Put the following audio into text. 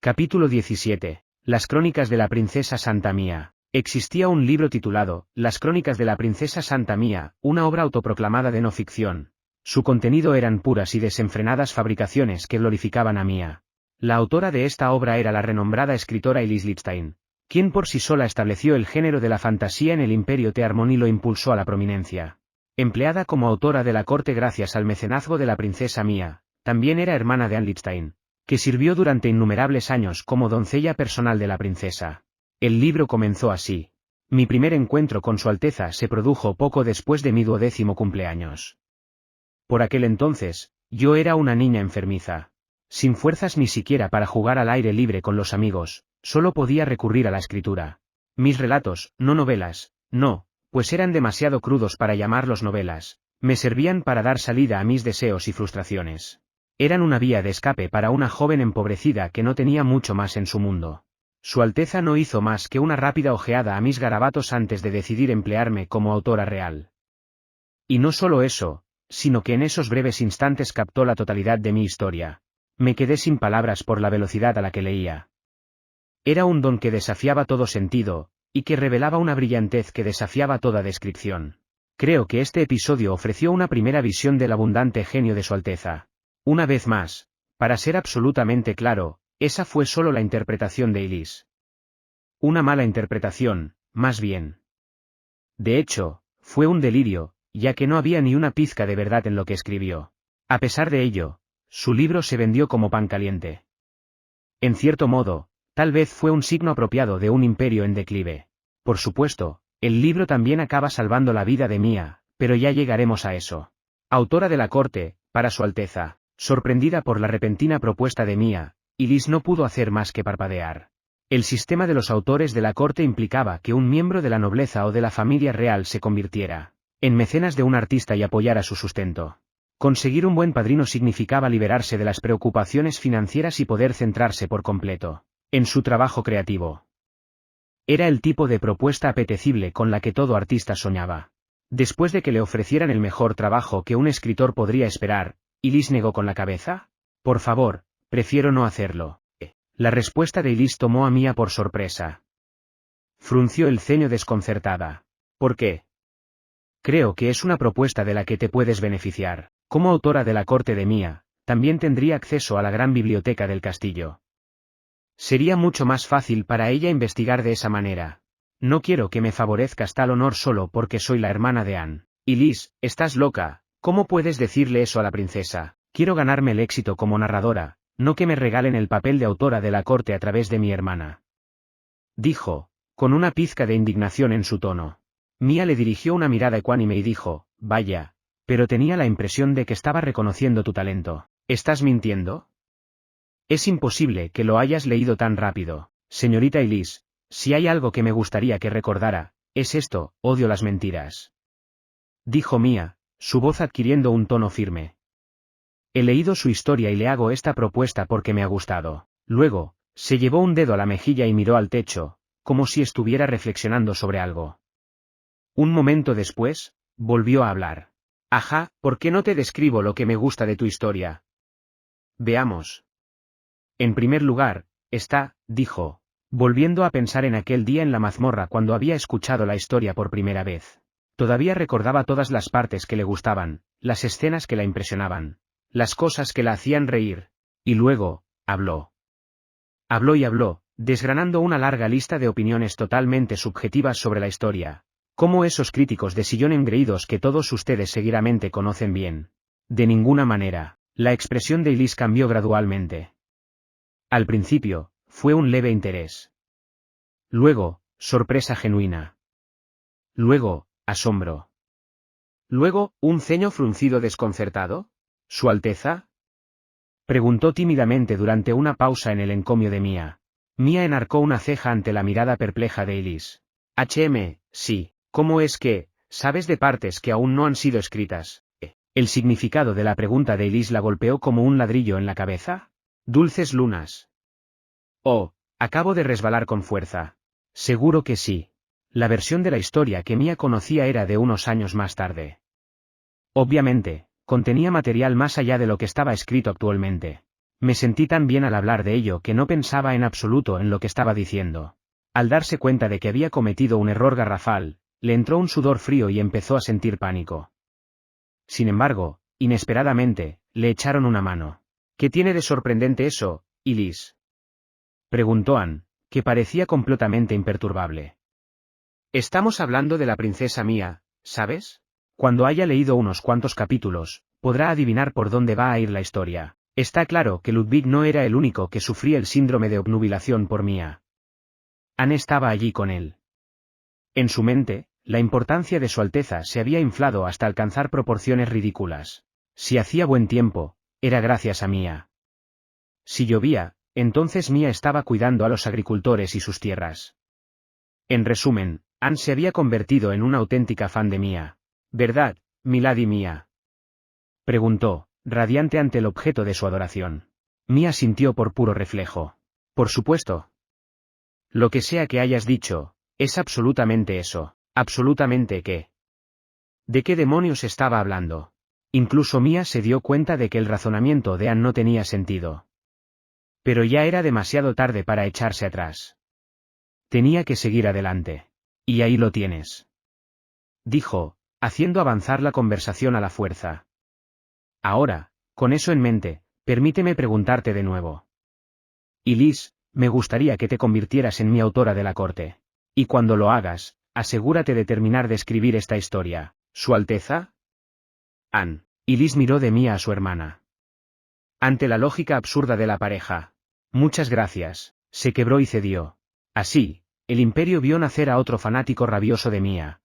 Capítulo 17. Las crónicas de la princesa Santa Mía. Existía un libro titulado Las crónicas de la princesa Santa Mía, una obra autoproclamada de no ficción. Su contenido eran puras y desenfrenadas fabricaciones que glorificaban a Mía. La autora de esta obra era la renombrada escritora Elise Lichtenstein, quien por sí sola estableció el género de la fantasía en el Imperio Tearmón y lo impulsó a la prominencia. Empleada como autora de la corte gracias al mecenazgo de la princesa Mía, también era hermana de Anne Lichtenstein, que sirvió durante innumerables años como doncella personal de la princesa. El libro comenzó así. Mi primer encuentro con Su Alteza se produjo poco después de mi 12º cumpleaños. Por aquel entonces, yo era una niña enfermiza. Sin fuerzas ni siquiera para jugar al aire libre con los amigos, solo podía recurrir a la escritura. Mis relatos, no novelas, no, pues eran demasiado crudos para llamarlos novelas, me servían para dar salida a mis deseos y frustraciones. Eran una vía de escape para una joven empobrecida que no tenía mucho más en su mundo. Su Alteza no hizo más que una rápida ojeada a mis garabatos antes de decidir emplearme como autora real. Y no solo eso, sino que en esos breves instantes captó la totalidad de mi historia. Me quedé sin palabras por la velocidad a la que leía. Era un don que desafiaba todo sentido, y que revelaba una brillantez que desafiaba toda descripción. Creo que este episodio ofreció una primera visión del abundante genio de Su Alteza. Una vez más, para ser absolutamente claro, esa fue solo la interpretación de Elise. Una mala interpretación, más bien. De hecho, fue un delirio, ya que no había ni una pizca de verdad en lo que escribió. A pesar de ello, su libro se vendió como pan caliente. En cierto modo, tal vez fue un signo apropiado de un imperio en declive. Por supuesto, el libro también acaba salvando la vida de Mía, pero ya llegaremos a eso. Autora de la corte, para Su Alteza. Sorprendida por la repentina propuesta de Mía, Elise no pudo hacer más que parpadear. El sistema de los autores de la corte implicaba que un miembro de la nobleza o de la familia real se convirtiera en mecenas de un artista y apoyara su sustento. Conseguir un buen padrino significaba liberarse de las preocupaciones financieras y poder centrarse por completo en su trabajo creativo. Era el tipo de propuesta apetecible con la que todo artista soñaba. Después de que le ofrecieran el mejor trabajo que un escritor podría esperar, Elise negó con la cabeza. Por favor, prefiero no hacerlo. La respuesta de Elise tomó a Mía por sorpresa. Frunció el ceño desconcertada. ¿Por qué? Creo que es una propuesta de la que te puedes beneficiar. Como autora de la corte de Mía, también tendría acceso a la gran biblioteca del castillo. Sería mucho más fácil para ella investigar de esa manera. No quiero que me favorezcas tal honor solo porque soy la hermana de Anne. Elise, estás loca. ¿Cómo puedes decirle eso a la princesa? Quiero ganarme el éxito como narradora, no que me regalen el papel de autora de la corte a través de mi hermana. Dijo, con una pizca de indignación en su tono. Mía le dirigió una mirada ecuánime y dijo, vaya, pero tenía la impresión de que estaba reconociendo tu talento. ¿Estás mintiendo? Es imposible que lo hayas leído tan rápido. Señorita Elise, si hay algo que me gustaría que recordara, es esto, odio las mentiras. Dijo Mía, su voz adquiriendo un tono firme. He leído su historia y le hago esta propuesta porque me ha gustado. Luego, se llevó un dedo a la mejilla y miró al techo, como si estuviera reflexionando sobre algo. Un momento después, volvió a hablar. Ajá, ¿por qué no te describo lo que me gusta de tu historia? Veamos. En primer lugar, dijo, volviendo a pensar en aquel día en la mazmorra cuando había escuchado la historia por primera vez. Todavía recordaba todas las partes que le gustaban, las escenas que la impresionaban, las cosas que la hacían reír, y luego, habló. Habló y habló, desgranando una larga lista de opiniones totalmente subjetivas sobre la historia, como esos críticos de sillón engreídos que todos ustedes seguramente conocen bien. De ninguna manera, la expresión de Elise cambió gradualmente. Al principio, fue un leve interés. Luego, sorpresa genuina. Luego, asombro. Luego, un ceño fruncido desconcertado. ¿Su Alteza? Preguntó tímidamente durante una pausa en el encomio de Mía. Mía enarcó una ceja ante la mirada perpleja de Elise. Sí, ¿cómo es que, sabes de partes que aún no han sido escritas? El significado de la pregunta de Elise la golpeó como un ladrillo en la cabeza. Dulces lunas. Oh, acabo de resbalar con fuerza. Seguro que sí. La versión de la historia que Mía conocía era de unos años más tarde. Obviamente, contenía material más allá de lo que estaba escrito actualmente. Me sentí tan bien al hablar de ello que no pensaba en absoluto en lo que estaba diciendo. Al darse cuenta de que había cometido un error garrafal, le entró un sudor frío y empezó a sentir pánico. Sin embargo, inesperadamente, le echaron una mano. ¿Qué tiene de sorprendente eso, Elise?, preguntó Anne, que parecía completamente imperturbable. Estamos hablando de la princesa Mia, ¿sabes? Cuando haya leído unos cuantos capítulos, podrá adivinar por dónde va a ir la historia. Está claro que Ludwig no era el único que sufría el síndrome de obnubilación por Mia. Anne estaba allí con él. En su mente, la importancia de Su Alteza se había inflado hasta alcanzar proporciones ridículas. Si hacía buen tiempo, era gracias a Mia. Si llovía, entonces Mia estaba cuidando a los agricultores y sus tierras. En resumen, Anne se había convertido en una auténtica fan de Mia. ¿Verdad, milady Mia?, preguntó, radiante ante el objeto de su adoración. Mia sintió por puro reflejo. Por supuesto. Lo que sea que hayas dicho, es absolutamente eso. ¿Absolutamente qué? ¿De qué demonios estaba hablando? Incluso Mia se dio cuenta de que el razonamiento de Anne no tenía sentido. Pero ya era demasiado tarde para echarse atrás. Tenía que seguir adelante. Y ahí lo tienes, dijo, haciendo avanzar la conversación a la fuerza. Ahora, con eso en mente, permíteme preguntarte de nuevo. Elise, me gustaría que te convirtieras en mi autora de la corte. Y cuando lo hagas, asegúrate de terminar de escribir esta historia. ¿Su Alteza? Anne. Elise miró de Mia a su hermana. Ante la lógica absurda de la pareja. Muchas gracias, se quebró y cedió. Así, el imperio vio nacer a otro fanático rabioso de Mia.